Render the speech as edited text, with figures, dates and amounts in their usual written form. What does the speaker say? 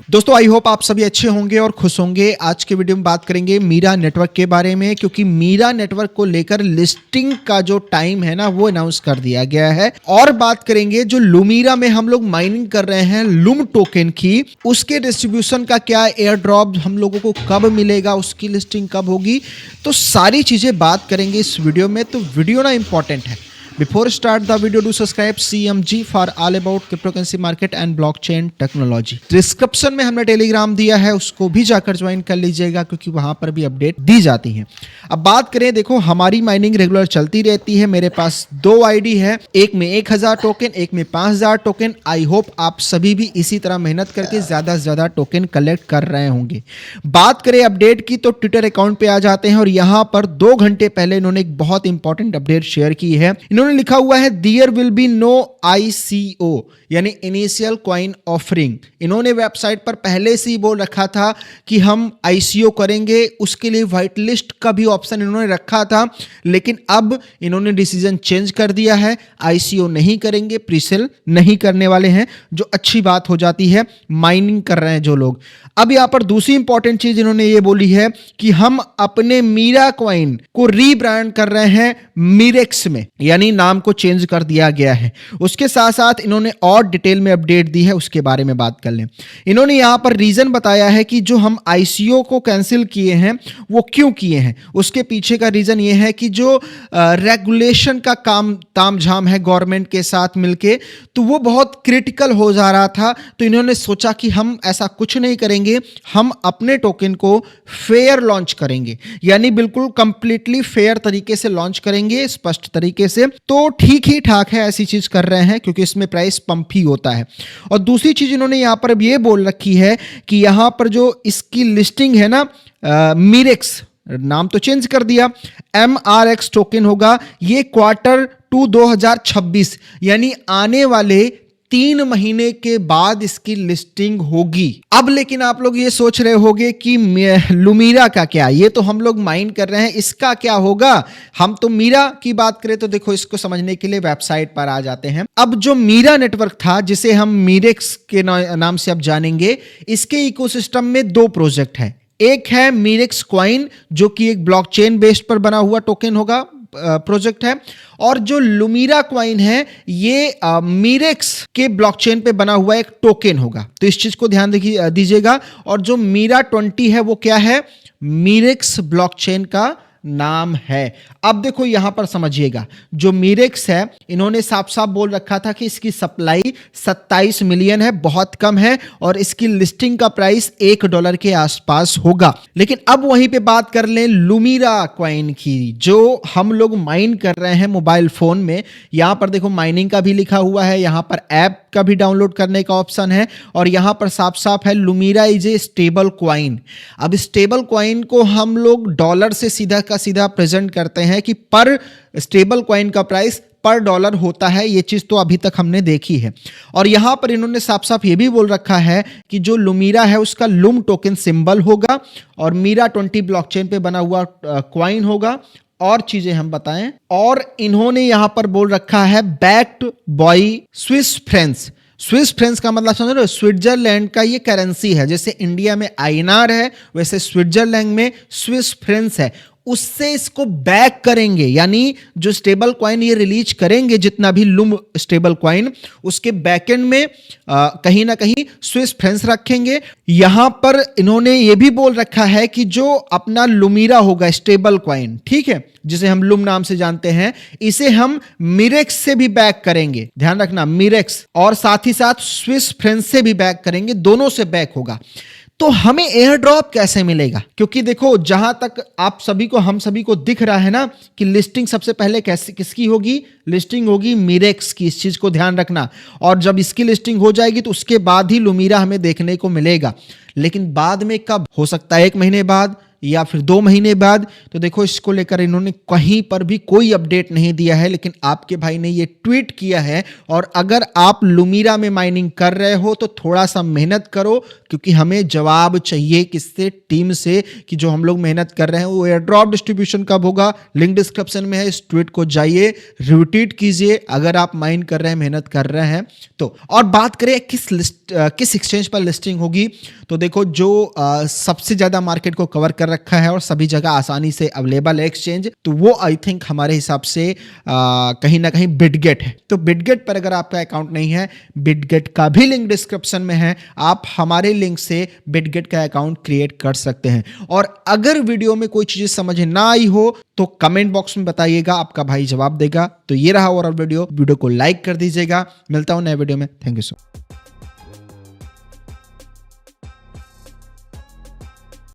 दोस्तों I hope आप सभी अच्छे होंगे और खुश होंगे। आज के वीडियो में बात करेंगे मीरा नेटवर्क के बारे में, क्योंकि मीरा नेटवर्क को लेकर लिस्टिंग का जो टाइम है ना वो अनाउंस कर दिया गया है। और बात करेंगे जो लुमीरा में हम लोग माइनिंग कर रहे हैं लुम टोकन की, उसके डिस्ट्रीब्यूशन का क्या एयर ड्रॉप हम लोगों को कब मिलेगा, उसकी लिस्टिंग कब होगी, तो सारी चीजें बात करेंगे इस वीडियो में। तो वीडियो ना इंपॉर्टेंट है। Before start the video, do subscribe CMG for all about cryptocurrency market and blockchain technology। Description में हमने टेलीग्राम दिया है, उसको भी जाकर ज्वाइन कर लीजिएगा क्योंकि वहां पर भी अपडेट दी जाती है। अब बात करें, देखो हमारी माइनिंग रेगुलर चलती रहती है। मेरे पास 2 आईडी है, एक में 1000 टोकन, एक में 5000 टोकन। आई होप आप सभी भी इसी तरह मेहनत करके ज्यादा से ज्यादा टोकन कलेक्ट कर रहे होंगे। बात करें अपडेट की तो ट्विटर अकाउंट पे आ जाते हैं और यहां पर 2 घंटे पहले इन्होंने एक बहुत इंपॉर्टेंट अपडेट शेयर की है। इन्होंने लिखा हुआ है there will be no ICO यानी इनिशियल कॉइन ऑफरिंग। इन्होंने वेबसाइट पर पहले से ही बोल रखा था कि हम ICO करेंगे, उसके लिए व्हाइट लिस्ट का भी ऑप्शन इन्होंने रखा था, लेकिन अब इन्होंने डिसीजन चेंज कर दिया है। ICO नहीं करेंगे, प्रीसेल नहीं करने वाले हैं, जो अच्छी बात हो जाती है माइनिंग कर रहे हैं जो लोग। अब यहां पर दूसरी इंपॉर्टेंट चीज इन्होंने ये बोली है कि हम अपने मीरा कॉइन को रीब्रांड कर रहे हैं मीरेक्स में, यानी नाम को चेंज कर दिया गया है। उसके साथ साथ इन्होंने और डिटेल में अपडेट दी है, उसके बारे में बात कर लें। इन्होंने यहां पर रीजन बताया है कि जो हम ICO को कैंसिल किए हैं वो क्यों किए हैं। उसके पीछे का रीजन ये है कि जो रेगुलेशन का काम तामझाम है गवर्नमेंट के साथ मिलके, तो वो बहुत क्रिटिकल हो जा रहा था। तो इन्होंने सोचा कि हम ऐसा कुछ नहीं करेंगे, हम अपने टोकन को फेयर लॉन्च करेंगे, यानी बिल्कुल कंप्लीटली फेयर तरीके से लॉन्च करेंगे, स्पष्ट तरीके से। तो ठीक ही ठाक है, ऐसी चीज कर रहे हैं क्योंकि इसमें प्राइस पंप ही होता है। और दूसरी चीज इन्होंने यहां पर अब ये बोल रखी है कि यहां पर जो इसकी लिस्टिंग है ना, मीरेक्स नाम तो चेंज कर दिया, MRX टोकन होगा। ये Q2 2026 यानी आने वाले 3 महीने के बाद इसकी लिस्टिंग होगी। अब लेकिन आप लोग ये सोच रहे होंगे कि लुमीरा का क्या, ये तो हम लोग माइन कर रहे हैं, इसका क्या होगा। हम तो मीरा की बात करें तो देखो, इसको समझने के लिए वेबसाइट पर आ जाते हैं। अब जो मीरा नेटवर्क था, जिसे हम मीरेक्स के नाम से अब जानेंगे, इसके इकोसिस्टम में 2 प्रोजेक्ट है। एक है मीरेक्स कॉइन, जो कि एक ब्लॉकचेन बेस्ड पर बना हुआ टोकन होगा, प्रोजेक्ट है। और जो लुमीरा कॉइन है, ये मीरेक्स के ब्लॉकचेन पे बना हुआ एक टोकन होगा। तो इस चीज को ध्यान दीजिएगा। और जो मीरा 20 है वो क्या है, मीरेक्स ब्लॉकचेन का नाम है। अब देखो यहां पर समझिएगा, जो मीरेक्स है इन्होंने साफ साफ बोल रखा था कि इसकी सप्लाई 27 मिलियन है, बहुत कम है, और इसकी लिस्टिंग का प्राइस $1 के आसपास होगा। लेकिन अब वहीं पे बात कर लें लुमीरा कॉइन की, जो हम लोग माइन कर रहे हैं मोबाइल फोन में। यहां पर देखो माइनिंग का भी लिखा हुआ है, यहां पर ऐप का भी डाउनलोड करने का ऑप्शन है, और यहां पर साफ साफ है लुमीरा इज ए स्टेबल कॉइन। अब स्टेबल कॉइन को हम लोग डॉलर से सीधा का सीधा प्रेजेंट करते हैं कि पर स्टेबल कॉइन का प्राइस पर डॉलर होता है। ये चीज तो अभी तक हमने देखी है। और यहां पर इन्होंने साफ साफ ये भी बोल रखा है कि जो लुमीरा है उसका लुम टोकन सिंबल होगा और मीरा 20 ब्लॉकचेन पे बना हुआ कॉइन होगा। और चीजें हम बताएं, और इन्होंने यहां पर बोल रखा है backed by Swiss French. Swiss French का मतलब समझ रहे हो, स्विट्जरलैंड का ये करेंसी है। जैसे इंडिया में INR है, वैसे स्विट्जरलैंड में स्विस फ्रेंच है। उससे इसको बैक करेंगे, यानी जो स्टेबल कॉइन ये रिलीज करेंगे, जितना भी लुम स्टेबल कॉइन, उसके बैकएंड में कहीं ना कहीं स्विस फ्रेंच रखेंगे। यहां पर इन्होंने ये भी बोल रखा है कि जो अपना लुमीरा होगा स्टेबल कॉइन, ठीक है, जिसे हम लुम नाम से जानते हैं, इसे हम मीरेक्स से भी बैक करेंगे। ध्यान रखना, मीरेक्स, और साथ ही साथ स्विस फ्रेंच से भी बैक करेंगे, दोनों से बैक होगा। तो हमें एयर ड्रॉप कैसे मिलेगा, क्योंकि देखो जहां तक आप सभी को, हम सभी को दिख रहा है ना कि लिस्टिंग सबसे पहले कैसे किसकी होगी, लिस्टिंग होगी मीरेक्स की। इस चीज को ध्यान रखना। और जब इसकी लिस्टिंग हो जाएगी तो उसके बाद ही लुमीरा हमें देखने को मिलेगा। लेकिन बाद में कब हो सकता है, 1 महीने बाद, या फिर 2 महीने बाद, तो देखो इसको लेकर इन्होंने कहीं पर भी कोई अपडेट नहीं दिया है। लेकिन आपके भाई ने ये ट्वीट किया है। और अगर आप लुमीरा में माइनिंग कर रहे हो तो थोड़ा सा मेहनत करो, क्योंकि हमें जवाब चाहिए किससे, टीम से, कि जो हम लोग मेहनत कर रहे हैं वो एयर ड्रॉप डिस्ट्रीब्यूशन कब होगा। लिंक डिस्क्रिप्शन में है, इस ट्वीट को जाइए रिट्वीट कीजिए अगर आप माइन कर रहे हैं, मेहनत कर रहे हैं तो। और बात करें किस एक्सचेंज पर लिस्टिंग होगी, तो देखो जो सबसे ज्यादा मार्केट को कवर कर रखा है और सभी जगह आसानी से अवेलेबल है एक्सचेंज, तो वो आई थिंक हमारे हिसाब से कहीं ना कहीं बिटगेट है। तो बिटगेट पर अगर आपका अकाउंट नहीं है, बिटगेट का भी लिंक डिस्क्रिप्शन में है, आप हमारे लिंक से बिटगेट का अकाउंट क्रिएट कर सकते हैं। और अगर वीडियो में कोई चीज समझ ना आई हो तो कमेंट बॉक्स में बताइएगा, आपका भाई जवाब देगा। तो ये रहा ओवरऑल वीडियो को लाइक कर दीजिएगा। मिलता हूं नए वीडियो में। Thank you so much.